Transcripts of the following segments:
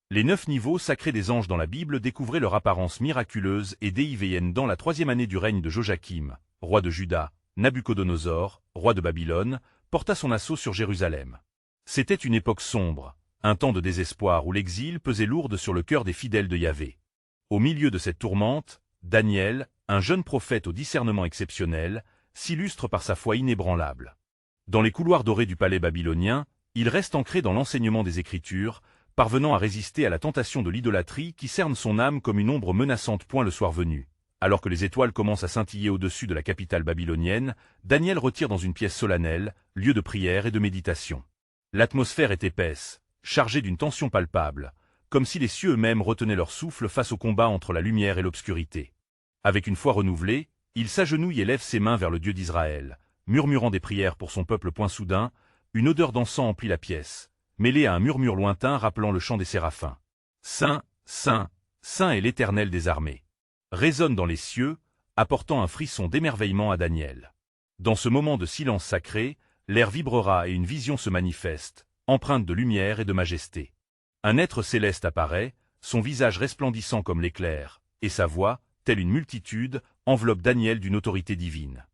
Les 9 niveaux sacrés des anges dans la Bible découvraient leur apparence miraculeuse et déivéenne dans la 3e année du règne de Joachim, roi de Juda. Nabuchodonosor, roi de Babylone, porta son assaut sur Jérusalem. C'était une époque sombre, un temps de désespoir où l'exil pesait lourde sur le cœur des fidèles de Yahvé. Au milieu de cette tourmente, Daniel, un jeune prophète au discernement exceptionnel, s'illustre par sa foi inébranlable. Dans les couloirs dorés du palais babylonien, il reste ancré dans l'enseignement des Écritures, parvenant à résister à la tentation de l'idolâtrie qui cerne son âme comme une ombre menaçante point le soir venu. Alors que les étoiles commencent à scintiller au-dessus de la capitale babylonienne, Daniel retire dans une pièce solennelle, lieu de prière et de méditation. L'atmosphère est épaisse, chargée d'une tension palpable, comme si les cieux eux-mêmes retenaient leur souffle face au combat entre la lumière et l'obscurité. Avec une foi renouvelée, il s'agenouille et lève ses mains vers le Dieu d'Israël, murmurant des prières pour son peuple. Point soudain, une odeur d'encens emplit la pièce, mêlée à un murmure lointain rappelant le chant des séraphins. Saint, Saint, Saint est l'Éternel des armées. Résonne dans les cieux, apportant un frisson d'émerveillement à Daniel. Dans ce moment de silence sacré, l'air vibrera et une vision se manifeste, empreinte de lumière et de majesté. Un être céleste apparaît, son visage resplendissant comme l'éclair, et sa voix, telle une multitude, enveloppe Daniel d'une autorité divine.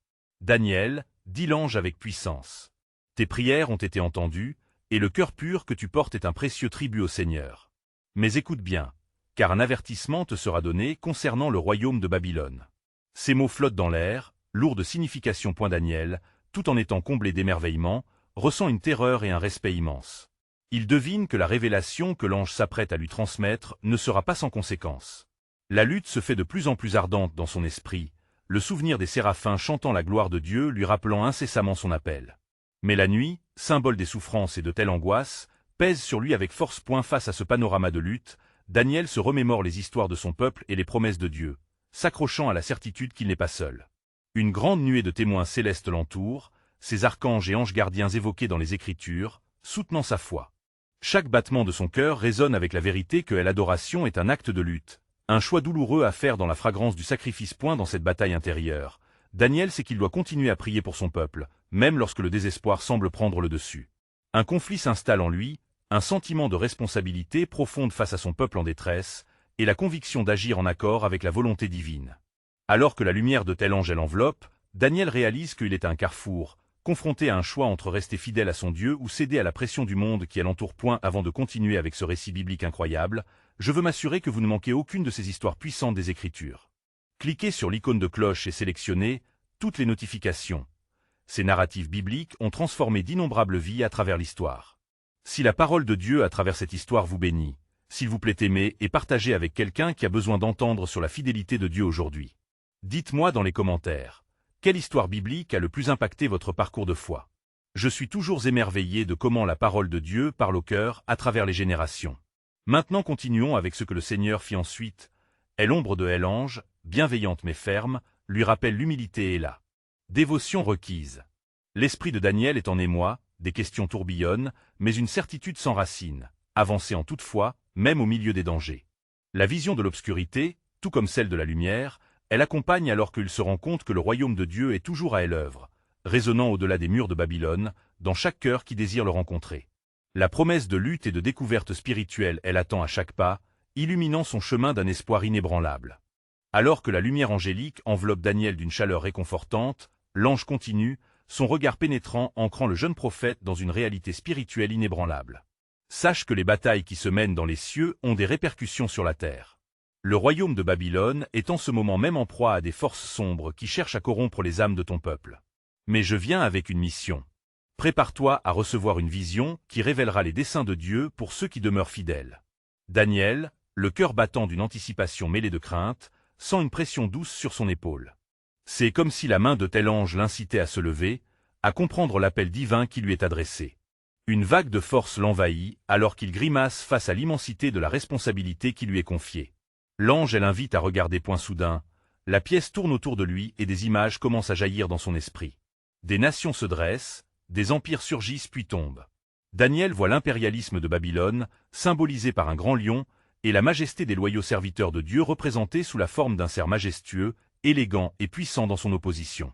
Daniel, dit l'ange avec puissance. Tes prières ont été entendues, et le cœur pur que tu portes est un précieux tribut au Seigneur. Mais écoute bien, car un avertissement te sera donné concernant le royaume de Babylone. Ces mots flottent dans l'air, lourds de signification. Daniel, tout en étant comblé d'émerveillement, ressent une terreur et un respect immense. Il devine que la révélation que l'ange s'apprête à lui transmettre ne sera pas sans conséquence. La lutte se fait de plus en plus ardente dans son esprit, le souvenir des séraphins chantant la gloire de Dieu lui rappelant incessamment son appel. Mais la nuit, symbole des souffrances et de telle angoisse, pèse sur lui avec force. Face à ce panorama de lutte, Daniel se remémore les histoires de son peuple et les promesses de Dieu, s'accrochant à la certitude qu'il n'est pas seul. Une grande nuée de témoins célestes l'entoure, ses archanges et anges gardiens évoqués dans les Écritures, soutenant sa foi. Chaque battement de son cœur résonne avec la vérité que l'adoration est un acte de lutte, un choix douloureux à faire dans la fragrance du sacrifice. Dans cette bataille intérieure, Daniel sait qu'il doit continuer à prier pour son peuple, même lorsque le désespoir semble prendre le dessus. Un conflit s'installe en lui, un sentiment de responsabilité profonde face à son peuple en détresse, et la conviction d'agir en accord avec la volonté divine. Alors que la lumière de tel ange l'enveloppe, Daniel réalise qu'il est à un carrefour, confronté à un choix entre rester fidèle à son Dieu ou céder à la pression du monde qui l'entoure. Avant de continuer avec ce récit biblique incroyable, je veux m'assurer que vous ne manquez aucune de ces histoires puissantes des Écritures. Cliquez sur l'icône de cloche et sélectionnez toutes les notifications. Ces narratifs bibliques ont transformé d'innombrables vies à travers l'histoire. Si la parole de Dieu à travers cette histoire vous bénit, s'il vous plaît aimez et partagez avec quelqu'un qui a besoin d'entendre sur la fidélité de Dieu aujourd'hui. Dites-moi dans les commentaires, quelle histoire biblique a le plus impacté votre parcours de foi? Je suis toujours émerveillé de comment la parole de Dieu parle au cœur à travers les générations. Maintenant continuons avec ce que le Seigneur fit ensuite. Elle ombre de elle ange, bienveillante mais ferme, lui rappelle l'humilité et la dévotion requise. L'esprit de Daniel est en émoi, des questions tourbillonnent, mais une certitude s'enracine, avancée en toute foi, même au milieu des dangers. La vision de l'obscurité, tout comme celle de la lumière, elle accompagne alors qu'il se rend compte que le royaume de Dieu est toujours à elle œuvre, résonnant au-delà des murs de Babylone, dans chaque cœur qui désire le rencontrer. La promesse de lutte et de découverte spirituelle elle attend à chaque pas, illuminant son chemin d'un espoir inébranlable. Alors que la lumière angélique enveloppe Daniel d'une chaleur réconfortante, l'ange continue, son regard pénétrant ancrant le jeune prophète dans une réalité spirituelle inébranlable. Sache que les batailles qui se mènent dans les cieux ont des répercussions sur la terre. Le royaume de Babylone est en ce moment même en proie à des forces sombres qui cherchent à corrompre les âmes de ton peuple. Mais je viens avec une mission. Prépare-toi à recevoir une vision qui révélera les desseins de Dieu pour ceux qui demeurent fidèles. Daniel, le cœur battant d'une anticipation mêlée de crainte, sent une pression douce sur son épaule. C'est comme si la main de tel ange l'incitait à se lever, à comprendre l'appel divin qui lui est adressé. Une vague de force l'envahit alors qu'il grimace face à l'immensité de la responsabilité qui lui est confiée. L'ange l'invite à regarder. Soudain, la pièce tourne autour de lui et des images commencent à jaillir dans son esprit. Des nations se dressent, des empires surgissent puis tombent. Daniel voit l'impérialisme de Babylone, symbolisé par un grand lion, et la majesté des loyaux serviteurs de Dieu représentés sous la forme d'un cerf majestueux, élégant et puissant dans son opposition.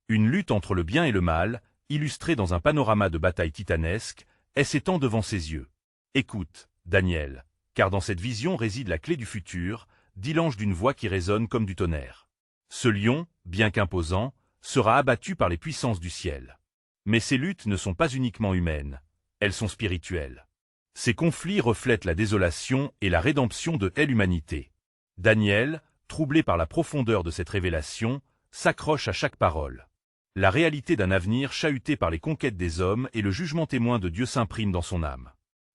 Une lutte entre le bien et le mal, illustrée dans un panorama de bataille titanesque, s'étend devant ses yeux. Écoute, Daniel, car dans cette vision réside la clé du futur, dit l'ange d'une voix qui résonne comme du tonnerre. Ce lion, bien qu'imposant, sera abattu par les puissances du ciel. Mais ces luttes ne sont pas uniquement humaines, elles sont spirituelles. Ces conflits reflètent la désolation et la rédemption de l'humanité. Daniel, troublé par la profondeur de cette révélation, s'accroche à chaque parole. La réalité d'un avenir chahuté par les conquêtes des hommes et le jugement témoin de Dieu s'imprime dans son âme.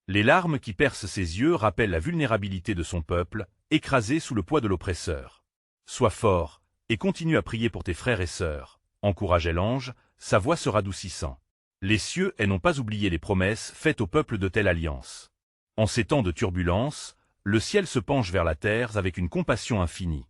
Les larmes qui percent ses yeux rappellent la vulnérabilité de son peuple, écrasé sous le poids de l'oppresseur. Sois fort, et continue à prier pour tes frères et sœurs, encourageait l'ange, sa voix se radoucissant. Les cieux n'ont pas oublié les promesses faites au peuple de telle alliance. En ces temps de turbulence, le ciel se penche vers la terre avec une compassion infinie.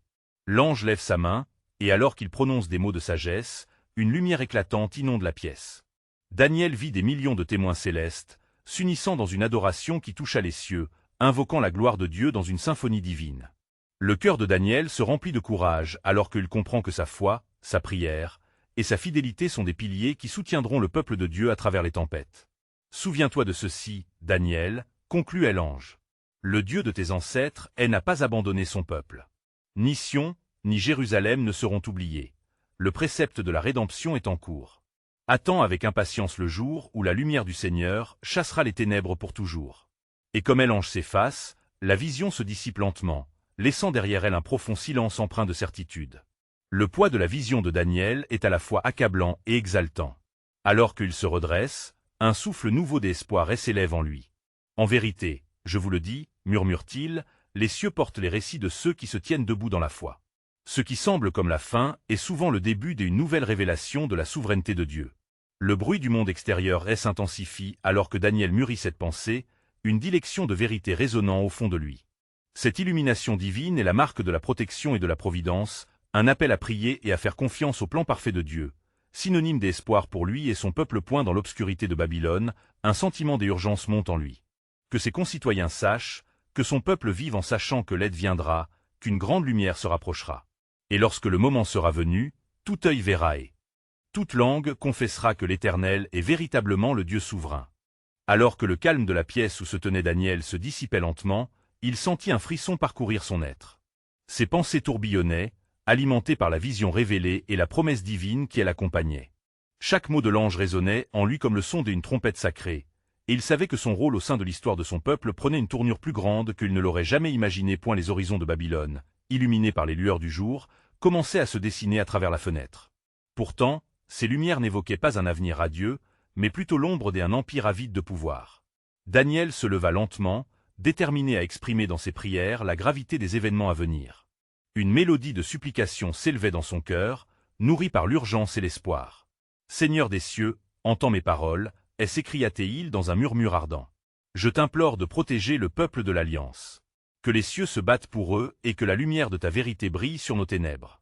L'ange lève sa main, et alors qu'il prononce des mots de sagesse, une lumière éclatante inonde la pièce. Daniel vit des millions de témoins célestes, s'unissant dans une adoration qui toucha les cieux, invoquant la gloire de Dieu dans une symphonie divine. Le cœur de Daniel se remplit de courage alors qu'il comprend que sa foi, sa prière et sa fidélité sont des piliers qui soutiendront le peuple de Dieu à travers les tempêtes. Souviens-toi de ceci, Daniel, conclut l'ange. Le Dieu de tes ancêtres n'a pas abandonné son peuple. Ni Sion, ni Jérusalem ne seront oubliés. Le précepte de la rédemption est en cours. Attends avec impatience le jour où la lumière du Seigneur chassera les ténèbres pour toujours. Et comme l'ange s'efface, la vision se dissipe lentement, laissant derrière elle un profond silence empreint de certitude. Le poids de la vision de Daniel est à la fois accablant et exaltant. Alors qu'il se redresse, un souffle nouveau d'espoir s'élève en lui. En vérité, je vous le dis, murmure-t-il, les cieux portent les récits de ceux qui se tiennent debout dans la foi. Ce qui semble comme la fin est souvent le début d'une nouvelle révélation de la souveraineté de Dieu. Le bruit du monde extérieur s'intensifie alors que Daniel mûrit cette pensée, une dilection de vérité résonnant au fond de lui. Cette illumination divine est la marque de la protection et de la providence, un appel à prier et à faire confiance au plan parfait de Dieu, synonyme d'espoir pour lui et son peuple. Dans l'obscurité de Babylone, un sentiment d'urgence monte en lui. Que ses concitoyens sachent, que son peuple vive en sachant que l'aide viendra, qu'une grande lumière se rapprochera. Et lorsque le moment sera venu, tout œil verra et toute langue confessera que l'Éternel est véritablement le Dieu souverain. Alors que le calme de la pièce où se tenait Daniel se dissipait lentement, il sentit un frisson parcourir son être. Ses pensées tourbillonnaient, alimentées par la vision révélée et la promesse divine qui l'accompagnait. Chaque mot de l'ange résonnait en lui comme le son d'une trompette sacrée, et il savait que son rôle au sein de l'histoire de son peuple prenait une tournure plus grande qu'il ne l'aurait jamais imaginé. Les horizons de Babylone, illuminés par les lueurs du jour, commençaient à se dessiner à travers la fenêtre. Pourtant, ces lumières n'évoquaient pas un avenir radieux, mais plutôt l'ombre d'un empire avide de pouvoir. Daniel se leva lentement, déterminé à exprimer dans ses prières la gravité des événements à venir. Une mélodie de supplication s'élevait dans son cœur, nourrie par l'urgence et l'espoir. « Seigneur des cieux, entends mes paroles », s'écria-t-il dans un murmure ardent. « Je t'implore de protéger le peuple de l'Alliance. Que les cieux se battent pour eux et que la lumière de ta vérité brille sur nos ténèbres. »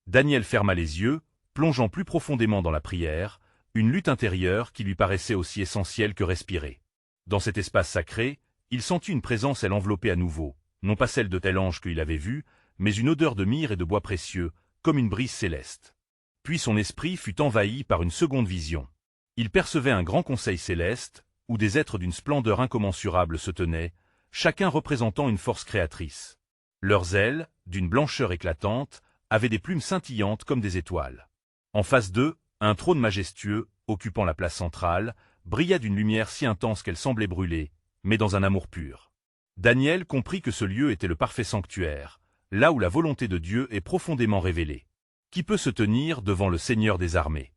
Daniel ferma les yeux, plongeant plus profondément dans la prière, une lutte intérieure qui lui paraissait aussi essentielle que respirer. Dans cet espace sacré, il sentit une présence l'envelopper à nouveau, non pas celle de tel ange qu'il avait vu, mais une odeur de myrrhe et de bois précieux, comme une brise céleste. Puis son esprit fut envahi par une seconde vision. Il percevait un grand conseil céleste, où des êtres d'une splendeur incommensurable se tenaient, chacun représentant une force créatrice. Leurs ailes, d'une blancheur éclatante, avaient des plumes scintillantes comme des étoiles. En face d'eux, un trône majestueux, occupant la place centrale, brilla d'une lumière si intense qu'elle semblait brûler, mais dans un amour pur. Daniel comprit que ce lieu était le parfait sanctuaire, là où la volonté de Dieu est profondément révélée. Qui peut se tenir devant le Seigneur des armées?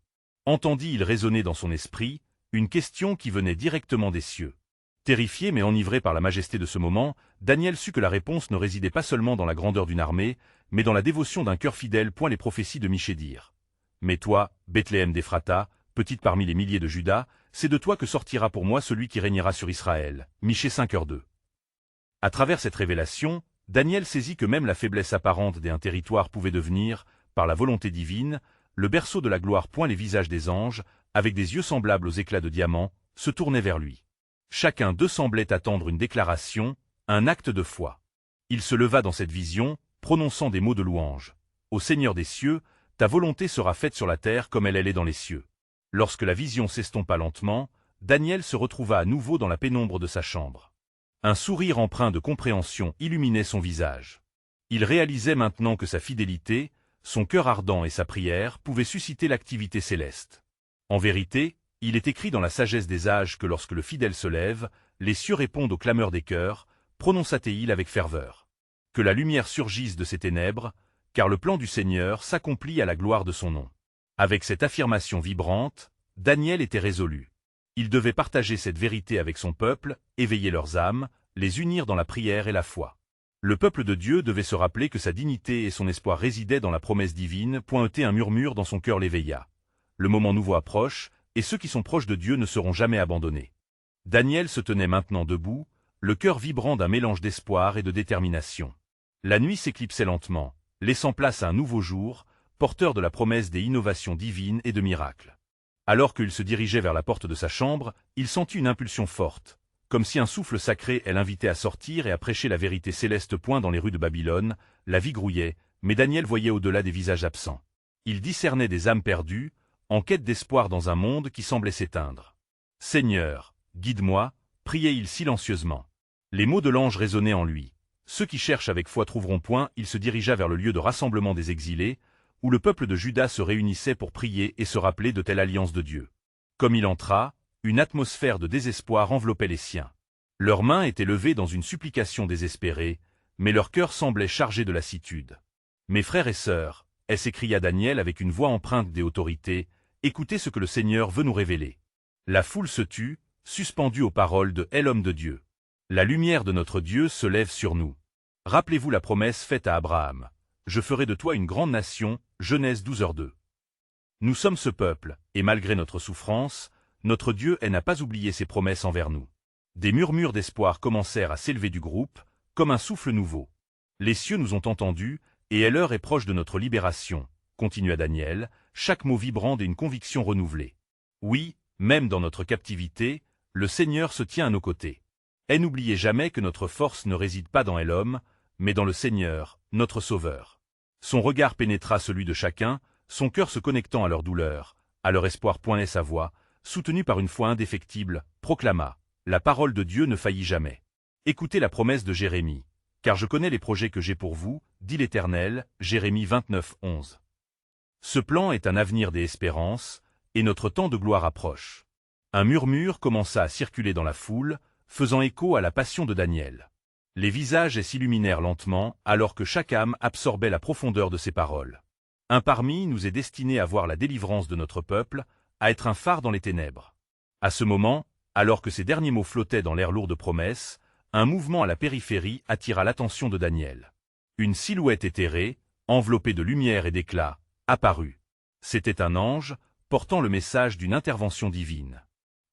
Entendit-il résonner dans son esprit, une question qui venait directement des cieux. Terrifié mais enivré par la majesté de ce moment, Daniel sut que la réponse ne résidait pas seulement dans la grandeur d'une armée, mais dans la dévotion d'un cœur fidèle. Les prophéties de Michée dirent. Mais toi, Bethléem d'Éphrata, petite parmi les milliers de Juda, c'est de toi que sortira pour moi celui qui régnera sur Israël. Michée 5h2. À travers cette révélation, Daniel saisit que même la faiblesse apparente d'un territoire pouvait devenir, par la volonté divine, le berceau de la gloire. Les visages des anges, avec des yeux semblables aux éclats de diamants, se tournaient vers lui. Chacun d'eux semblait attendre une déclaration, un acte de foi. Il se leva dans cette vision, prononçant des mots de louange. « Ô Seigneur des cieux, ta volonté sera faite sur la terre comme elle est dans les cieux. » Lorsque la vision s'estompa lentement, Daniel se retrouva à nouveau dans la pénombre de sa chambre. Un sourire empreint de compréhension illuminait son visage. Il réalisait maintenant que sa fidélité, son cœur ardent et sa prière pouvaient susciter l'activité céleste. En vérité, il est écrit dans la sagesse des âges que lorsque le fidèle se lève, les cieux répondent aux clameurs des cœurs, prononça-t-il avec ferveur. Que la lumière surgisse de ces ténèbres, car le plan du Seigneur s'accomplit à la gloire de son nom. Avec cette affirmation vibrante, Daniel était résolu. Il devait partager cette vérité avec son peuple, éveiller leurs âmes, les unir dans la prière et la foi. Le peuple de Dieu devait se rappeler que sa dignité et son espoir résidaient dans la promesse divine. Un murmure dans son cœur l'éveilla. Le moment nouveau approche, et ceux qui sont proches de Dieu ne seront jamais abandonnés. Daniel se tenait maintenant debout, le cœur vibrant d'un mélange d'espoir et de détermination. La nuit s'éclipsait lentement, laissant place à un nouveau jour, porteur de la promesse des innovations divines et de miracles. Alors qu'il se dirigeait vers la porte de sa chambre, il sentit une impulsion forte, comme si un souffle sacré l'invitait à sortir et à prêcher la vérité céleste. Dans les rues de Babylone, la vie grouillait, mais Daniel voyait au-delà des visages absents. Il discernait des âmes perdues, en quête d'espoir dans un monde qui semblait s'éteindre. « Seigneur, guide-moi », priait-il silencieusement. Les mots de l'ange résonnaient en lui. Ceux qui cherchent avec foi trouveront point. Il se dirigea vers le lieu de rassemblement des exilés, où le peuple de Juda se réunissait pour prier et se rappeler de telle alliance de Dieu. Comme il entra, une atmosphère de désespoir enveloppait les siens. Leurs mains étaient levées dans une supplication désespérée, mais leur cœur semblait chargé de lassitude. « Mes frères et sœurs », s'écria Daniel avec une voix empreinte d'autorité, « écoutez ce que le Seigneur veut nous révéler. » La foule se tut, suspendue aux paroles de l'homme de Dieu. La lumière de notre Dieu se lève sur nous. Rappelez-vous la promesse faite à Abraham. Je ferai de toi une grande nation, Genèse 12h2. Nous sommes ce peuple, et malgré notre souffrance, notre Dieu n'a pas oublié ses promesses envers nous. Des murmures d'espoir commencèrent à s'élever du groupe, comme un souffle nouveau. Les cieux nous ont entendus, et l'heure est proche de notre libération, continua Daniel, chaque mot vibrant d'une conviction renouvelée. Oui, même dans notre captivité, le Seigneur se tient à nos côtés. Et n'oubliez jamais que notre force ne réside pas dans l'homme, mais dans le Seigneur, notre Sauveur. Son regard pénétra celui de chacun, son cœur se connectant à leur douleur, à leur espoir. Sa voix, soutenue par une foi indéfectible, proclama « La parole de Dieu ne faillit jamais. Écoutez la promesse de Jérémie, car je connais les projets que j'ai pour vous, dit l'Éternel. » Jérémie 29:11. Ce plan est un avenir des espérances, et notre temps de gloire approche. Un murmure commença à circuler dans la foule, faisant écho à la passion de Daniel. Les visages s'illuminèrent lentement, alors que chaque âme absorbait la profondeur de ces paroles. Un parmi nous est destiné à voir la délivrance de notre peuple, à être un phare dans les ténèbres. À ce moment, alors que ces derniers mots flottaient dans l'air lourd de promesses, un mouvement à la périphérie attira l'attention de Daniel. Une silhouette éthérée, enveloppée de lumière et d'éclat, apparut. C'était un ange, portant le message d'une intervention divine.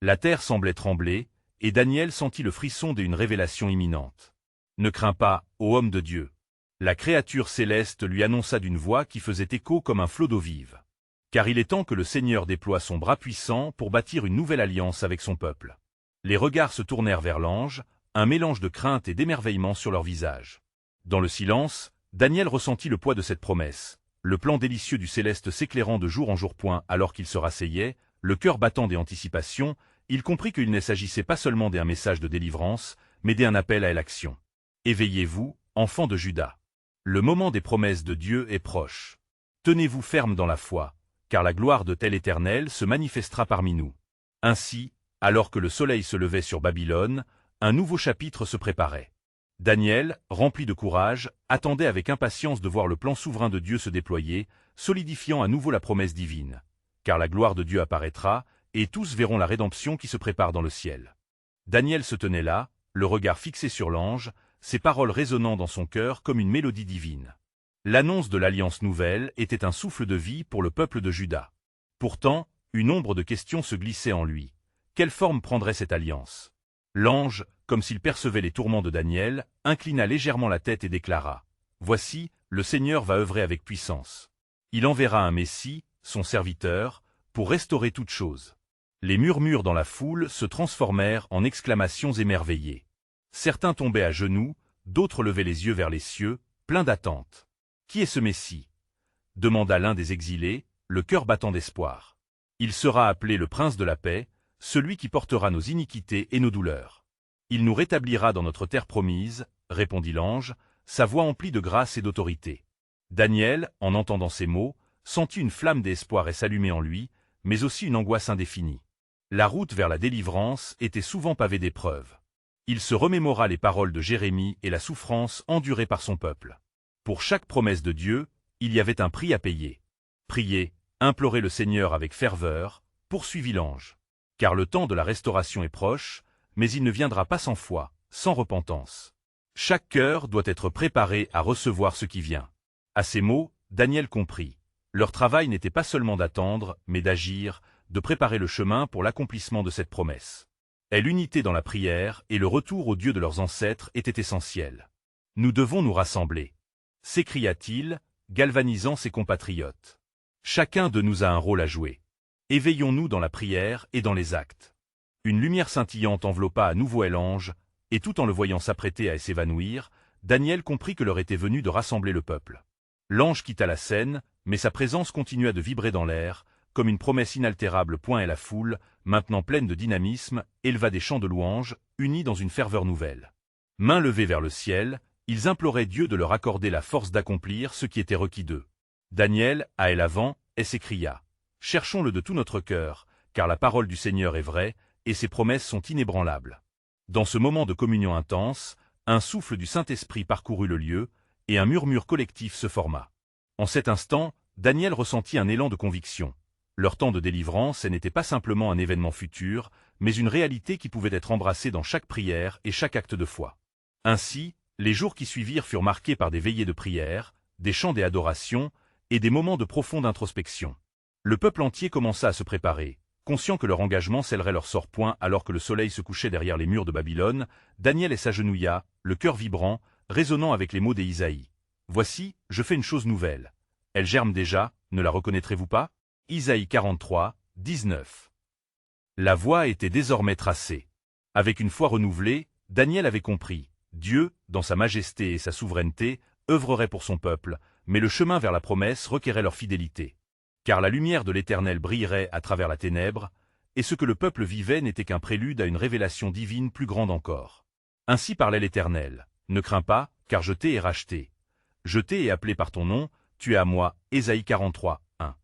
La terre semblait trembler, et Daniel sentit le frisson d'une révélation imminente. « Ne crains pas, ô homme de Dieu. » La créature céleste lui annonça d'une voix qui faisait écho comme un flot d'eau vive. Car il est temps que le Seigneur déploie son bras puissant pour bâtir une nouvelle alliance avec son peuple. Les regards se tournèrent vers l'ange, un mélange de crainte et d'émerveillement sur leur visage. Dans le silence, Daniel ressentit le poids de cette promesse, le plan délicieux du céleste s'éclairant de jour en jour. Alors qu'il se rasseyait, le cœur battant des anticipations, il comprit qu'il ne s'agissait pas seulement d'un message de délivrance, mais d'un appel à l'action. Éveillez-vous, enfants de Juda. Le moment des promesses de Dieu est proche. Tenez-vous fermes dans la foi, car la gloire de tel Éternel se manifestera parmi nous. Ainsi, alors que le soleil se levait sur Babylone, un nouveau chapitre se préparait. Daniel, rempli de courage, attendait avec impatience de voir le plan souverain de Dieu se déployer, solidifiant à nouveau la promesse divine. Car la gloire de Dieu apparaîtra, et tous verront la rédemption qui se prépare dans le ciel. Daniel se tenait là, le regard fixé sur l'ange, ses paroles résonnant dans son cœur comme une mélodie divine. L'annonce de l'alliance nouvelle était un souffle de vie pour le peuple de Juda. Pourtant, une ombre de questions se glissait en lui. Quelle forme prendrait cette alliance? L'ange, comme s'il percevait les tourments de Daniel, inclina légèrement la tête et déclara « Voici, le Seigneur va œuvrer avec puissance. Il enverra un Messie, son serviteur, pour restaurer toutes choses. » Les murmures dans la foule se transformèrent en exclamations émerveillées. Certains tombaient à genoux, d'autres levaient les yeux vers les cieux, pleins d'attente. « Qui est ce Messie ?» demanda l'un des exilés, le cœur battant d'espoir. « Il sera appelé le Prince de la paix, celui qui portera nos iniquités et nos douleurs. Il nous rétablira dans notre terre promise, répondit l'ange, sa voix emplie de grâce et d'autorité. Daniel, en entendant ces mots, sentit une flamme d'espoir s'allumer en lui, mais aussi une angoisse indéfinie. La route vers la délivrance était souvent pavée d'épreuves. Il se remémora les paroles de Jérémie et la souffrance endurée par son peuple. Pour chaque promesse de Dieu, il y avait un prix à payer. Priez, implorez le Seigneur avec ferveur, poursuivit l'ange. Car le temps de la restauration est proche, mais il ne viendra pas sans foi, sans repentance. Chaque cœur doit être préparé à recevoir ce qui vient. À ces mots, Daniel comprit. Leur travail n'était pas seulement d'attendre, mais d'agir, de préparer le chemin pour l'accomplissement de cette promesse. Et l'unité dans la prière et le retour au Dieu de leurs ancêtres étaient essentiels. Nous devons nous rassembler, s'écria-t-il, galvanisant ses compatriotes. Chacun de nous a un rôle à jouer. Éveillons-nous dans la prière et dans les actes. Une lumière scintillante enveloppa à nouveau l'ange, et tout en le voyant s'apprêter à s'évanouir, Daniel comprit que l'heure était venue de rassembler le peuple. L'ange quitta la scène, mais sa présence continua de vibrer dans l'air, comme une promesse inaltérable. Et la foule, maintenant pleine de dynamisme, éleva des chants de louanges, unis dans une ferveur nouvelle. Mains levées vers le ciel, ils imploraient Dieu de leur accorder la force d'accomplir ce qui était requis d'eux. Daniel, à l'avant, s'écria. Cherchons-le de tout notre cœur, car la parole du Seigneur est vraie, et ses promesses sont inébranlables. Dans ce moment de communion intense, un souffle du Saint-Esprit parcourut le lieu, et un murmure collectif se forma. En cet instant, Daniel ressentit un élan de conviction. Leur temps de délivrance n'était pas simplement un événement futur, mais une réalité qui pouvait être embrassée dans chaque prière et chaque acte de foi. Ainsi, les jours qui suivirent furent marqués par des veillées de prière, des chants et adorations, et des moments de profonde introspection. Le peuple entier commença à se préparer. Conscient que leur engagement scellerait leur sort. Alors que le soleil se couchait derrière les murs de Babylone, Daniel s'agenouilla, le cœur vibrant, résonnant avec les mots d'Isaïe. « Voici, je fais une chose nouvelle. Elle germe déjà, ne la reconnaîtrez-vous pas » Isaïe 43, 19. La voie était désormais tracée. Avec une foi renouvelée, Daniel avait compris. Dieu, dans sa majesté et sa souveraineté, œuvrerait pour son peuple, mais le chemin vers la promesse requérait leur fidélité. Car la lumière de l'Éternel brillerait à travers la ténèbre, et ce que le peuple vivait n'était qu'un prélude à une révélation divine plus grande encore. Ainsi parlait l'Éternel. Ne crains pas, car je t'ai racheté. Je t'ai appelé par ton nom, tu es à moi. Ésaïe 43, 1.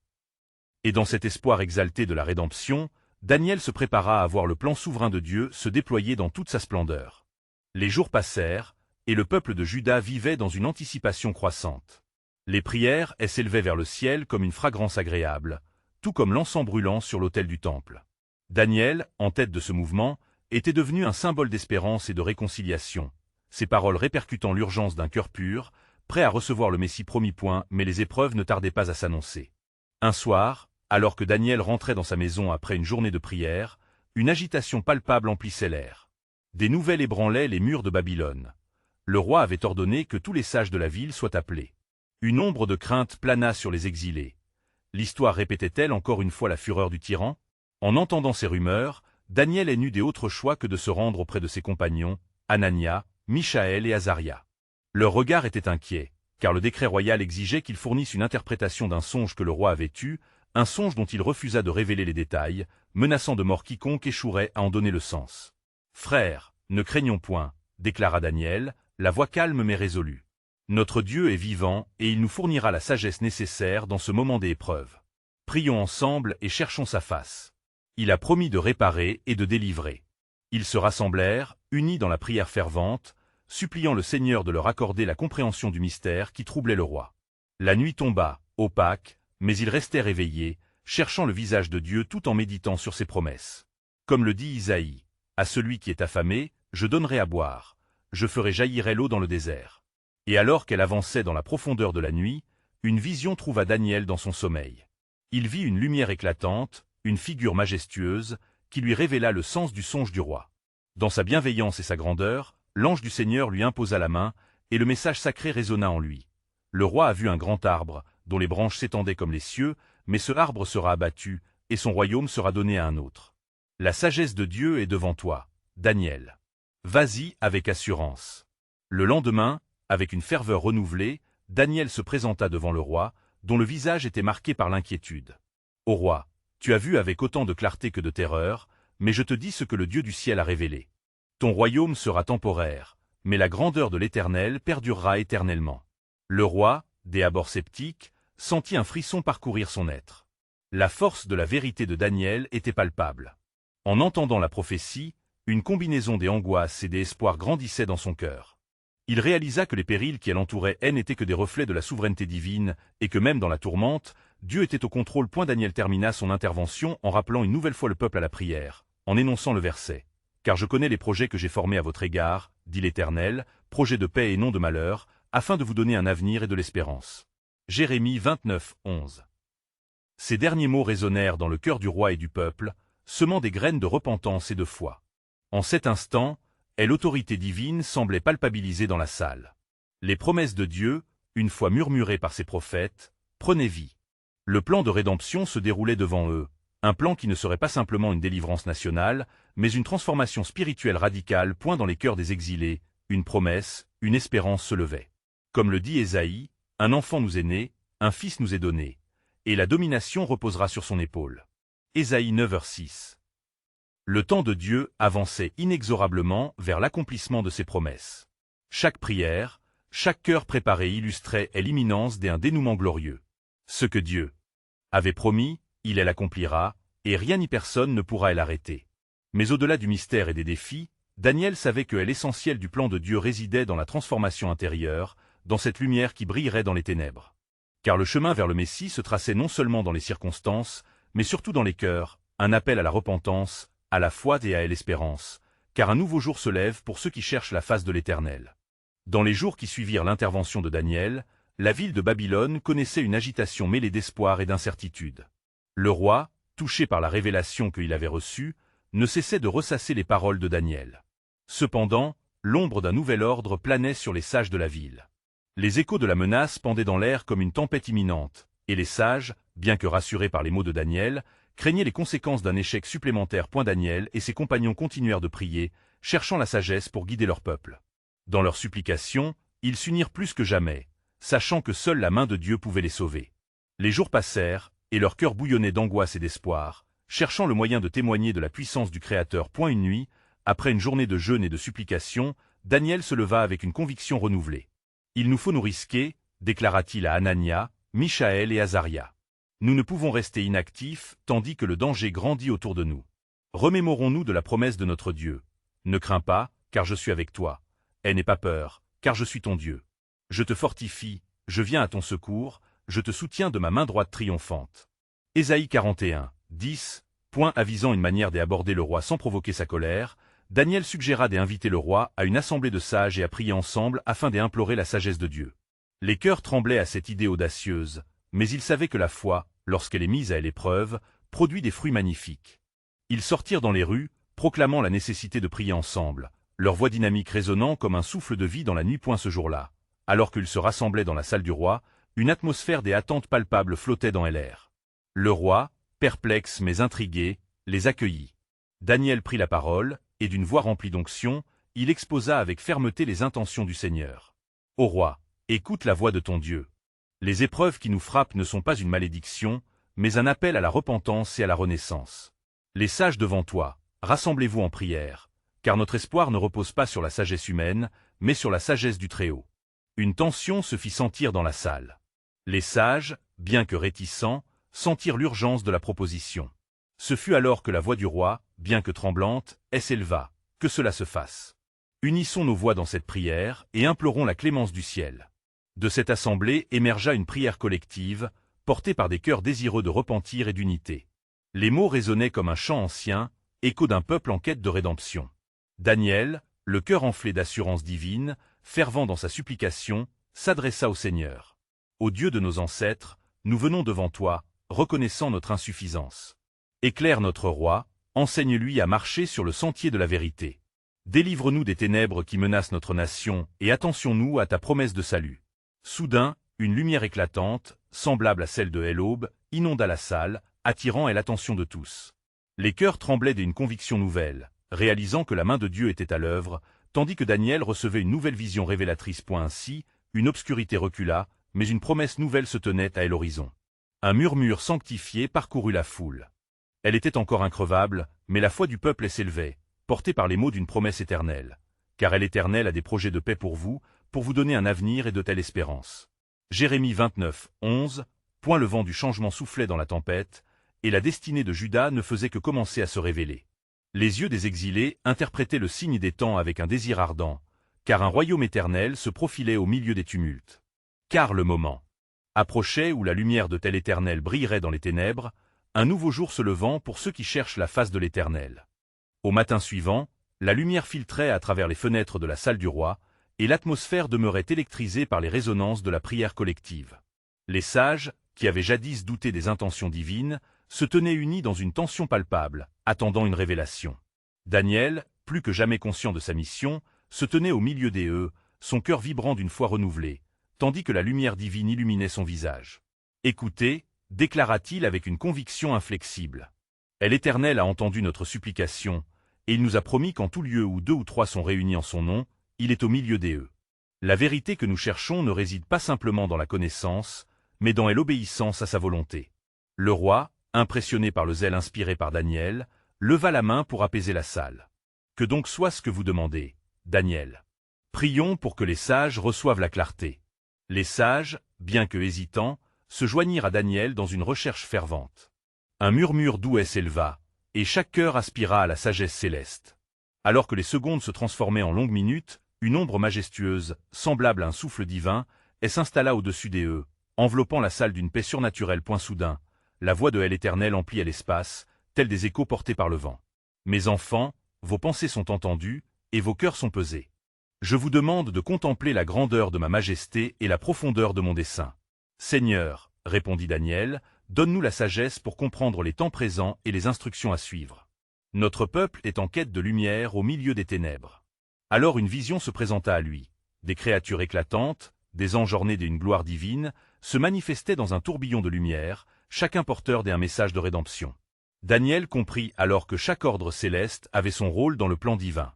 Et dans cet espoir exalté de la rédemption, Daniel se prépara à voir le plan souverain de Dieu se déployer dans toute sa splendeur. Les jours passèrent, et le peuple de Juda vivait dans une anticipation croissante. Les prières s'élevaient vers le ciel comme une fragrance agréable, tout comme l'encens brûlant sur l'autel du temple. Daniel, en tête de ce mouvement, était devenu un symbole d'espérance et de réconciliation, ses paroles répercutant l'urgence d'un cœur pur, prêt à recevoir le Messie promis. Mais les épreuves ne tardaient pas à s'annoncer. Un soir, alors que Daniel rentrait dans sa maison après une journée de prière, une agitation palpable emplissait l'air. Des nouvelles ébranlaient les murs de Babylone. Le roi avait ordonné que tous les sages de la ville soient appelés. Une ombre de crainte plana sur les exilés. L'histoire répétait-elle encore une fois la fureur du tyran? En entendant ces rumeurs, Daniel n'eut d'autre choix que de se rendre auprès de ses compagnons, Anania, Michaël et Azaria. Leur regard était inquiet, car le décret royal exigeait qu'ils fournissent une interprétation d'un songe que le roi avait eu, un songe dont il refusa de révéler les détails, menaçant de mort quiconque échouerait à en donner le sens. « Frères, ne craignons point, déclara Daniel, la voix calme mais résolue. Notre Dieu est vivant et il nous fournira la sagesse nécessaire dans ce moment d'épreuve. Prions ensemble et cherchons sa face. Il a promis de réparer et de délivrer. » Ils se rassemblèrent, unis dans la prière fervente, suppliant le Seigneur de leur accorder la compréhension du mystère qui troublait le roi. La nuit tomba, opaque, mais ils restèrent éveillés, cherchant le visage de Dieu tout en méditant sur ses promesses. Comme le dit Isaïe, « À celui qui est affamé, je donnerai à boire, je ferai jaillir l'eau dans le désert. » Et alors qu'elle avançait dans la profondeur de la nuit, une vision trouva Daniel dans son sommeil. Il vit une lumière éclatante, une figure majestueuse, qui lui révéla le sens du songe du roi. Dans sa bienveillance et sa grandeur, l'ange du Seigneur lui imposa la main, et le message sacré résonna en lui. Le roi a vu un grand arbre, dont les branches s'étendaient comme les cieux, mais ce arbre sera abattu, et son royaume sera donné à un autre. La sagesse de Dieu est devant toi, Daniel. Vas-y avec assurance. Le lendemain, avec une ferveur renouvelée, Daniel se présenta devant le roi, dont le visage était marqué par l'inquiétude. « Ô roi, tu as vu avec autant de clarté que de terreur, mais je te dis ce que le Dieu du ciel a révélé. Ton royaume sera temporaire, mais la grandeur de l'Éternel perdurera éternellement. Le roi, des abords sceptiques, sentit un frisson parcourir son être. La force de la vérité de Daniel était palpable. En entendant la prophétie, une combinaison des angoisses et des espoirs grandissait dans son cœur. Il réalisa que les périls qui l'entouraient n'étaient que des reflets de la souveraineté divine, et que même dans la tourmente, Dieu était au contrôle. Daniel termina son intervention en rappelant une nouvelle fois le peuple à la prière, en énonçant le verset. « Car je connais les projets que j'ai formés à votre égard, dit l'Éternel, projets de paix et non de malheur, afin de vous donner un avenir et de l'espérance. » Jérémie 29, 11. Ces derniers mots résonnèrent dans le cœur du roi et du peuple, semant des graines de repentance et de foi. En cet instant, l'autorité divine semblait palpabiliser dans la salle. Les promesses de Dieu, une fois murmurées par ses prophètes, prenaient vie. Le plan de rédemption se déroulait devant eux, un plan qui ne serait pas simplement une délivrance nationale, mais une transformation spirituelle radicale. Dans les cœurs des exilés, une promesse, une espérance se levait. Comme le dit Ésaïe, un enfant nous est né, un fils nous est donné, et la domination reposera sur son épaule. Ésaïe 9h6. Le temps de Dieu avançait inexorablement vers l'accomplissement de ses promesses. Chaque prière, chaque cœur préparé illustrait l'imminence d'un dénouement glorieux. Ce que Dieu avait promis, il l'accomplira, et rien ni personne ne pourra l'arrêter. Mais au-delà du mystère et des défis, Daniel savait que l'essentiel du plan de Dieu résidait dans la transformation intérieure, dans cette lumière qui brillerait dans les ténèbres. Car le chemin vers le Messie se traçait non seulement dans les circonstances, mais surtout dans les cœurs, un appel à la repentance, à la foi et à l'espérance, car un nouveau jour se lève pour ceux qui cherchent la face de l'Éternel. Dans les jours qui suivirent l'intervention de Daniel, la ville de Babylone connaissait une agitation mêlée d'espoir et d'incertitude. Le roi, touché par la révélation qu'il avait reçue, ne cessait de ressasser les paroles de Daniel. Cependant, l'ombre d'un nouvel ordre planait sur les sages de la ville. Les échos de la menace pendaient dans l'air comme une tempête imminente, et les sages, bien que rassurés par les mots de Daniel, craignaient les conséquences d'un échec supplémentaire. Daniel et ses compagnons continuèrent de prier, cherchant la sagesse pour guider leur peuple. Dans leurs supplications, ils s'unirent plus que jamais, sachant que seule la main de Dieu pouvait les sauver. Les jours passèrent, et leur cœur bouillonnait d'angoisse et d'espoir, cherchant le moyen de témoigner de la puissance du Créateur. Une nuit, après une journée de jeûne et de supplication, Daniel se leva avec une conviction renouvelée. « Il nous faut nous risquer, déclara-t-il à Anania, Michaël et Azaria. Nous ne pouvons rester inactifs tandis que le danger grandit autour de nous. Remémorons-nous de la promesse de notre Dieu. Ne crains pas, car je suis avec toi. N'aie pas peur, car je suis ton Dieu. Je te fortifie, je viens à ton secours, je te soutiens de ma main droite triomphante. » Ésaïe 41, 10. Avisant une manière d'aborder le roi sans provoquer sa colère, Daniel suggéra d'inviter le roi à une assemblée de sages et à prier ensemble afin d'implorer la sagesse de Dieu. Les cœurs tremblaient à cette idée audacieuse, mais ils savaient que la foi, lorsqu'elle est mise à l'épreuve, produit des fruits magnifiques. Ils sortirent dans les rues, proclamant la nécessité de prier ensemble, leur voix dynamique résonnant comme un souffle de vie dans la nuit. Ce jour-là, alors qu'ils se rassemblaient dans la salle du roi, une atmosphère des attentes palpables flottait dans l'air. Le roi, perplexe mais intrigué, les accueillit. Daniel prit la parole, et d'une voix remplie d'onction, il exposa avec fermeté les intentions du Seigneur. « Ô roi, écoute la voix de ton Dieu. Les épreuves qui nous frappent ne sont pas une malédiction, mais un appel à la repentance et à la renaissance. Les sages devant toi, rassemblez-vous en prière, car notre espoir ne repose pas sur la sagesse humaine, mais sur la sagesse du Très-Haut. » Une tension se fit sentir dans la salle. Les sages, bien que réticents, sentirent l'urgence de la proposition. Ce fut alors que la voix du roi, bien que tremblante, s'éleva. Que cela se fasse. Unissons nos voix dans cette prière et implorons la clémence du ciel. De cette assemblée émergea une prière collective, portée par des cœurs désireux de repentir et d'unité. Les mots résonnaient comme un chant ancien, écho d'un peuple en quête de rédemption. Daniel, le cœur enflé d'assurance divine, fervent dans sa supplication, s'adressa au Seigneur. « Ô Dieu de nos ancêtres, nous venons devant toi, reconnaissant notre insuffisance. Éclaire notre roi, enseigne-lui à marcher sur le sentier de la vérité. Délivre-nous des ténèbres qui menacent notre nation et attention-nous à ta promesse de salut. » Soudain, une lumière éclatante, semblable à celle de l'aube, inonda la salle, attirant l'attention de tous. Les cœurs tremblaient d'une conviction nouvelle, réalisant que la main de Dieu était à l'œuvre, tandis que Daniel recevait une nouvelle vision révélatrice. Ainsi, une obscurité recula, mais une promesse nouvelle se tenait à l'horizon. Un murmure sanctifié parcourut la foule. Elle était encore increvable, mais la foi du peuple s'élevait, portés par les mots d'une promesse éternelle. Car elle éternelle a des projets de paix pour vous donner un avenir et de telle espérance. Jérémie 29, 11. Le vent du changement soufflait dans la tempête, et la destinée de Juda ne faisait que commencer à se révéler. Les yeux des exilés interprétaient le signe des temps avec un désir ardent, car un royaume éternel se profilait au milieu des tumultes. Car le moment approchait où la lumière de tel éternel brillerait dans les ténèbres, un nouveau jour se levant pour ceux qui cherchent la face de l'Éternel. Au matin suivant, la lumière filtrait à travers les fenêtres de la salle du roi, et l'atmosphère demeurait électrisée par les résonances de la prière collective. Les sages, qui avaient jadis douté des intentions divines, se tenaient unis dans une tension palpable, attendant une révélation. Daniel, plus que jamais conscient de sa mission, se tenait au milieu des eux, son cœur vibrant d'une foi renouvelée, tandis que la lumière divine illuminait son visage. « Écoutez, déclara-t-il avec une conviction inflexible. L'Éternel a entendu notre supplication, et il nous a promis qu'en tout lieu où 2 ou 3 sont réunis en son nom, il est au milieu des eux. La vérité que nous cherchons ne réside pas simplement dans la connaissance, mais dans l'obéissance à sa volonté. » Le roi, impressionné par le zèle inspiré par Daniel, leva la main pour apaiser la salle. « Que donc soit ce que vous demandez, Daniel. Prions pour que les sages reçoivent la clarté. » Les sages, bien que hésitants, se joignirent à Daniel dans une recherche fervente. Un murmure doux s'éleva, et chaque cœur aspira à la sagesse céleste. Alors que les secondes se transformaient en longues minutes, une ombre majestueuse, semblable à un souffle divin, s'installa au-dessus des eux, enveloppant la salle d'une paix surnaturelle. Soudain, la voix de l'Éternel emplit l'espace, tels des échos portés par le vent. « Mes enfants, vos pensées sont entendues, et vos cœurs sont pesés. Je vous demande de contempler la grandeur de ma majesté et la profondeur de mon dessein. »« Seigneur, répondit Daniel, donne-nous la sagesse pour comprendre les temps présents et les instructions à suivre. Notre peuple est en quête de lumière au milieu des ténèbres. » Alors une vision se présenta à lui. Des créatures éclatantes, des anges ornés d'une gloire divine, se manifestaient dans un tourbillon de lumière, chacun porteur d'un message de rédemption. Daniel comprit alors que chaque ordre céleste avait son rôle dans le plan divin.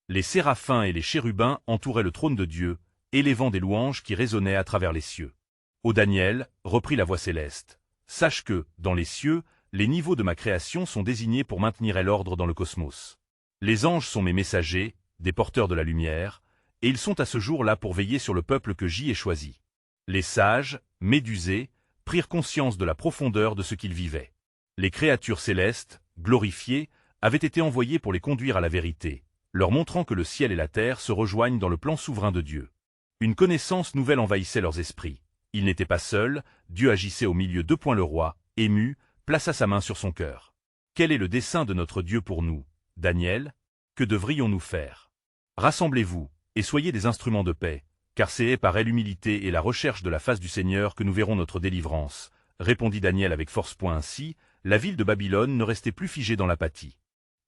Les séraphins et les chérubins entouraient le trône de Dieu, élevant des louanges qui résonnaient à travers les cieux. « Ô Daniel, reprit la voix céleste, sache que, dans les cieux, les niveaux de ma création sont désignés pour maintenir l'ordre dans le cosmos. Les anges sont mes messagers, des porteurs de la lumière, et ils sont à ce jour là pour veiller sur le peuple que j'y ai choisi. Les sages, médusés, prirent conscience de la profondeur de ce qu'ils vivaient. Les créatures célestes, glorifiées, avaient été envoyées pour les conduire à la vérité, leur montrant que le ciel et la terre se rejoignent dans le plan souverain de Dieu. Une connaissance nouvelle envahissait leurs esprits. Ils n'étaient pas seuls, Dieu agissait au milieu d'eux. Le roi, ému, plaça sa main sur son cœur. « Quel est le dessein de notre Dieu pour nous, Daniel? Que devrions-nous faire? Rassemblez-vous, et soyez des instruments de paix, car c'est par l'humilité et la recherche de la face du Seigneur que nous verrons notre délivrance, » répondit Daniel avec force. Ainsi, la ville de Babylone ne restait plus figée dans l'apathie.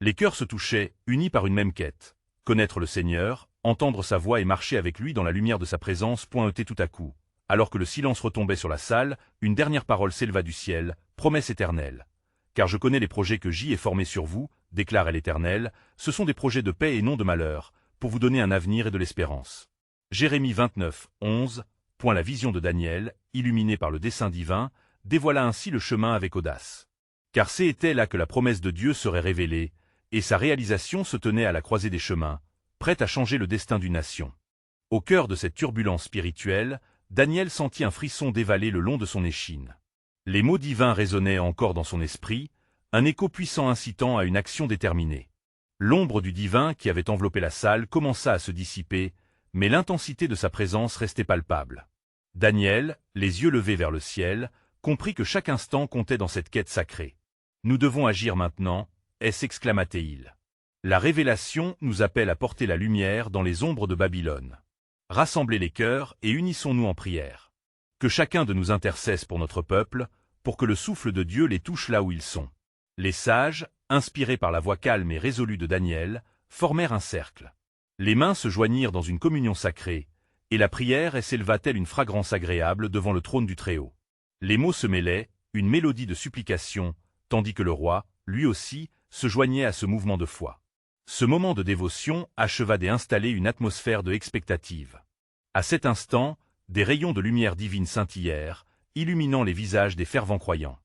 Les cœurs se touchaient, unis par une même quête. Connaître le Seigneur, entendre sa voix et marcher avec lui dans la lumière de sa présence. Tout à coup, alors que le silence retombait sur la salle, une dernière parole s'éleva du ciel, promesse éternelle. « Car je connais les projets que j'y ai formés sur vous, déclare l'Éternel, ce sont des projets de paix et non de malheur, pour vous donner un avenir et de l'espérance. » Jérémie 29, 11. La vision de Daniel, illuminée par le dessein divin, dévoila ainsi le chemin avec audace. Car c'était là que la promesse de Dieu serait révélée, et sa réalisation se tenait à la croisée des chemins, prête à changer le destin d'une nation. Au cœur de cette turbulence spirituelle, Daniel sentit un frisson dévaler le long de son échine. Les mots divins résonnaient encore dans son esprit, un écho puissant incitant à une action déterminée. L'ombre du divin qui avait enveloppé la salle commença à se dissiper, mais l'intensité de sa présence restait palpable. Daniel, les yeux levés vers le ciel, comprit que chaque instant comptait dans cette quête sacrée. « Nous devons agir maintenant » s'exclama-t-il. La révélation nous appelle à porter la lumière dans les ombres de Babylone. Rassemblez les cœurs et unissons-nous en prière. Que chacun de nous intercesse pour notre peuple, pour que le souffle de Dieu les touche là où ils sont. Les sages, inspirés par la voix calme et résolue de Daniel, formèrent un cercle. Les mains se joignirent dans une communion sacrée, et la prière s'éleva telle une fragrance agréable devant le trône du Très-Haut. Les mots se mêlaient, une mélodie de supplication, tandis que le roi, lui aussi, se joignait à ce mouvement de foi. Ce moment de dévotion acheva d'installer une atmosphère de expectative. À cet instant, des rayons de lumière divine scintillèrent, illuminant les visages des fervents croyants.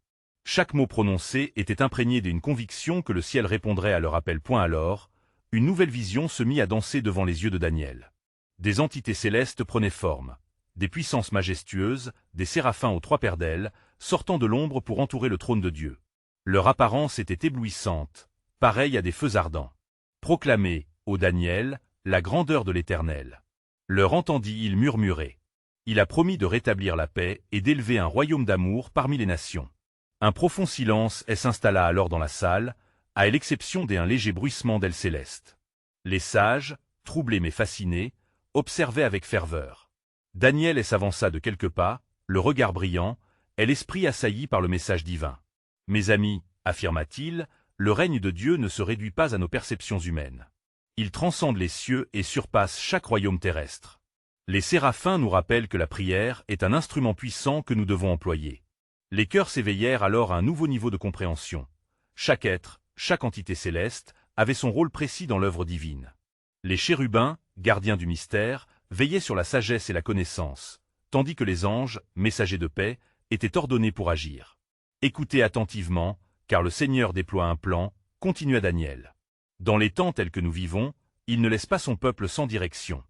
Chaque mot prononcé était imprégné d'une conviction que le ciel répondrait à leur appel. Alors, une nouvelle vision se mit à danser devant les yeux de Daniel. Des entités célestes prenaient forme, des puissances majestueuses, des séraphins aux 3 paires d'ailes, sortant de l'ombre pour entourer le trône de Dieu. Leur apparence était éblouissante, pareille à des feux ardents. Proclamez, ô Daniel, la grandeur de l'Éternel. Leur entendit-il murmurer. Il a promis de rétablir la paix et d'élever un royaume d'amour parmi les nations. Un profond silence s'installa alors dans la salle, à l'exception d'un léger bruissement d'ailes célestes. Les sages, troublés mais fascinés, observaient avec ferveur. Daniel s'avança de quelques pas, le regard brillant, et l'esprit assailli par le message divin. « Mes amis, affirma-t-il, le règne de Dieu ne se réduit pas à nos perceptions humaines. Il transcende les cieux et surpasse chaque royaume terrestre. Les séraphins nous rappellent que la prière est un instrument puissant que nous devons employer. » Les cœurs s'éveillèrent alors à un nouveau niveau de compréhension. Chaque être, chaque entité céleste, avait son rôle précis dans l'œuvre divine. Les chérubins, gardiens du mystère, veillaient sur la sagesse et la connaissance, tandis que les anges, messagers de paix, étaient ordonnés pour agir. Écoutez attentivement, car le Seigneur déploie un plan, continua Daniel. Dans les temps tels que nous vivons, il ne laisse pas son peuple sans direction.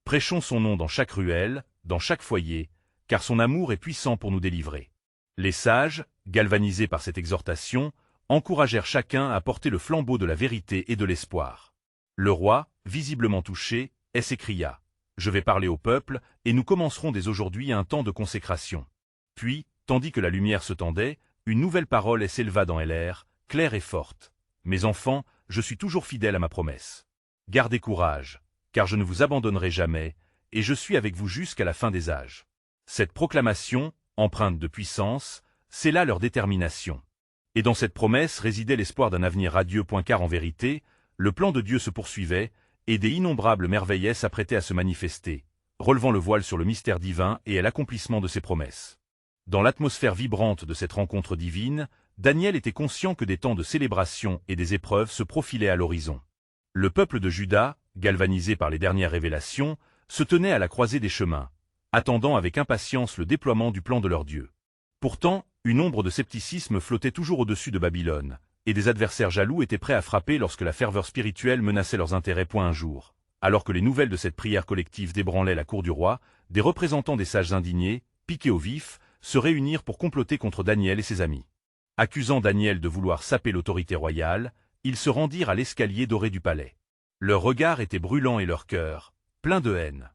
Prêchons son nom dans chaque ruelle, dans chaque foyer, car son amour est puissant pour nous délivrer. Les sages, galvanisés par cette exhortation, encouragèrent chacun à porter le flambeau de la vérité et de l'espoir. Le roi, visiblement touché, s'écria « Je vais parler au peuple, et nous commencerons dès aujourd'hui un temps de consécration. » Puis, tandis que la lumière se tendait, une nouvelle parole s'éleva dans l'air, claire et forte. « Mes enfants, je suis toujours fidèle à ma promesse. Gardez courage, car je ne vous abandonnerai jamais, et je suis avec vous jusqu'à la fin des âges. » Cette proclamation, empreinte de puissance, scella leur détermination. Et dans cette promesse résidait l'espoir d'un avenir radieux. Car en vérité, le plan de Dieu se poursuivait, et des innombrables merveilles s'apprêtaient à se manifester, relevant le voile sur le mystère divin et à l'accomplissement de ses promesses. Dans l'atmosphère vibrante de cette rencontre divine, Daniel était conscient que des temps de célébration et des épreuves se profilaient à l'horizon. Le peuple de Juda, galvanisé par les dernières révélations, se tenait à la croisée des chemins, attendant avec impatience le déploiement du plan de leur Dieu. Pourtant, une ombre de scepticisme flottait toujours au-dessus de Babylone, et des adversaires jaloux étaient prêts à frapper lorsque la ferveur spirituelle menaçait leurs intérêts. Un jour, alors que les nouvelles de cette prière collective débranlaient la cour du roi, des représentants des sages indignés, piqués au vif, se réunirent pour comploter contre Daniel et ses amis. Accusant Daniel de vouloir saper l'autorité royale, ils se rendirent à l'escalier doré du palais. Leurs regards étaient brûlants et leur cœur, plein de haine.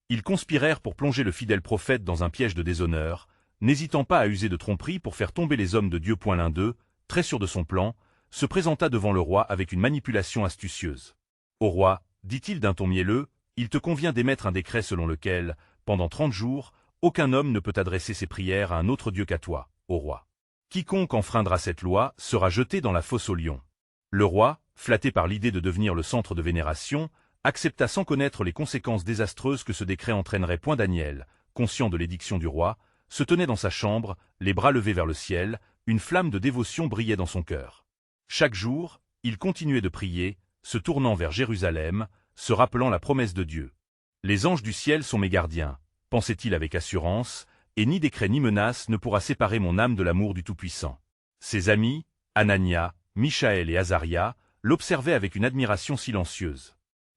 Ils conspirèrent pour plonger le fidèle prophète dans un piège de déshonneur, n'hésitant pas à user de tromperie pour faire tomber les hommes de Dieu. L'un d'eux, très sûr de son plan, se présenta devant le roi avec une manipulation astucieuse. « Au roi, dit-il d'un ton mielleux, il te convient d'émettre un décret selon lequel, pendant 30 jours, aucun homme ne peut adresser ses prières à un autre Dieu qu'à toi, ô roi. Quiconque enfreindra cette loi sera jeté dans la fosse aux lions. » Le roi, flatté par l'idée de devenir le centre de vénération, accepta sans connaître les conséquences désastreuses que ce décret entraînerait. Daniel, conscient de l'édiction du roi, se tenait dans sa chambre, les bras levés vers le ciel, une flamme de dévotion brillait dans son cœur. Chaque jour, il continuait de prier, se tournant vers Jérusalem, se rappelant la promesse de Dieu. « Les anges du ciel sont mes gardiens, » pensait-il avec assurance, et ni décret ni menace ne pourra séparer mon âme de l'amour du Tout-Puissant. Ses amis, Anania, Michaël et Azaria, l'observaient avec une admiration silencieuse.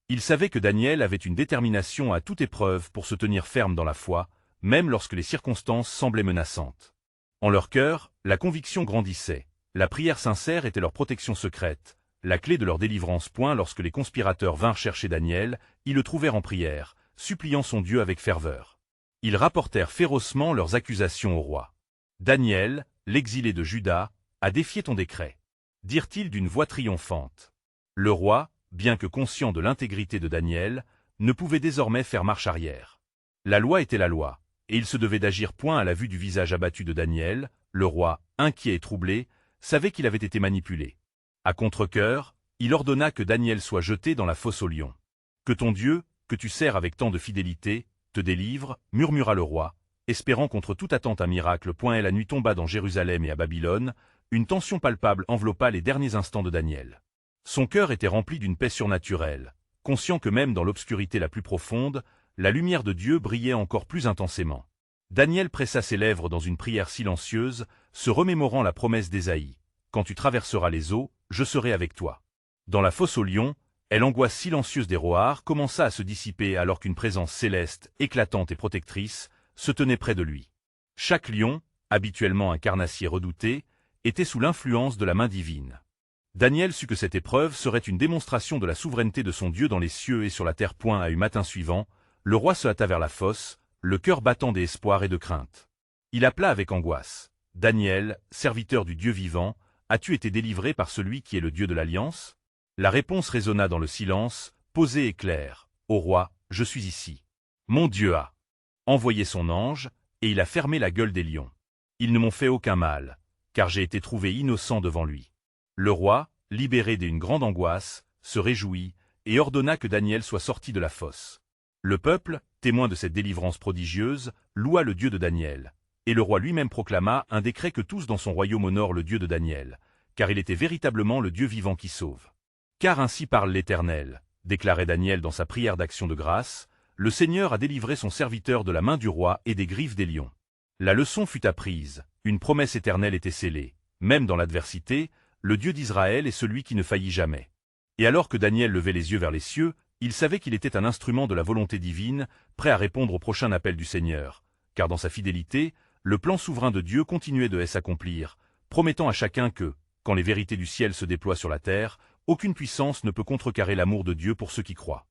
Ils savaient que Daniel avait une détermination à toute épreuve pour se tenir ferme dans la foi, même lorsque les circonstances semblaient menaçantes. En leur cœur, la conviction grandissait. La prière sincère était leur protection secrète, la clé de leur délivrance. Lorsque les conspirateurs vinrent chercher Daniel, ils le trouvèrent en prière, suppliant son Dieu avec ferveur. Ils rapportèrent férocement leurs accusations au roi. « Daniel, l'exilé de Juda, a défié ton décret », dirent-ils d'une voix triomphante. Le roi, bien que conscient de l'intégrité de Daniel, ne pouvait désormais faire marche arrière. La loi était la loi, et il se devait d'agir. À la vue du visage abattu de Daniel, le roi, inquiet et troublé, savait qu'il avait été manipulé. À contre-cœur, il ordonna que Daniel soit jeté dans la fosse aux lions. « Que ton Dieu, que tu sers avec tant de fidélité, te délivre, » murmura le roi, espérant contre toute attente un miracle. Et la nuit tomba dans Jérusalem et à Babylone, une tension palpable enveloppa les derniers instants de Daniel. Son cœur était rempli d'une paix surnaturelle, conscient que même dans l'obscurité la plus profonde, la lumière de Dieu brillait encore plus intensément. Daniel pressa ses lèvres dans une prière silencieuse, se remémorant la promesse d'Ésaïe. « Quand tu traverseras les eaux, je serai avec toi. » Dans la fosse aux lions, Et l'angoisse silencieuse des roards commença à se dissiper alors qu'une présence céleste, éclatante et protectrice, se tenait près de lui. Chaque lion, habituellement un carnassier redouté, était sous l'influence de la main divine. Daniel sut que cette épreuve serait une démonstration de la souveraineté de son Dieu dans les cieux et sur la terre. À un matin suivant, le roi se hâta vers la fosse, le cœur battant d'espoir et de crainte. Il appela avec angoisse. « Daniel, serviteur du Dieu vivant, as-tu été délivré par celui qui est le Dieu de l'Alliance ?» La réponse résonna dans le silence, posée et claire. « Ô roi, je suis ici. Mon Dieu a envoyé son ange, et il a fermé la gueule des lions. Ils ne m'ont fait aucun mal, car j'ai été trouvé innocent devant lui. » Le roi, libéré d'une grande angoisse, se réjouit, et ordonna que Daniel soit sorti de la fosse. Le peuple, témoin de cette délivrance prodigieuse, loua le Dieu de Daniel, et le roi lui-même proclama un décret que tous dans son royaume honorent le Dieu de Daniel, car il était véritablement le Dieu vivant qui sauve. Car ainsi parle l'Éternel, déclarait Daniel dans sa prière d'action de grâce, le Seigneur a délivré son serviteur de la main du roi et des griffes des lions. La leçon fut apprise, une promesse éternelle était scellée, même dans l'adversité, le Dieu d'Israël est celui qui ne faillit jamais. Et alors que Daniel levait les yeux vers les cieux, il savait qu'il était un instrument de la volonté divine, prêt à répondre au prochain appel du Seigneur, car dans sa fidélité, le plan souverain de Dieu continuait de s'accomplir, promettant à chacun que, quand les vérités du ciel se déploient sur la terre, aucune puissance ne peut contrecarrer l'amour de Dieu pour ceux qui croient.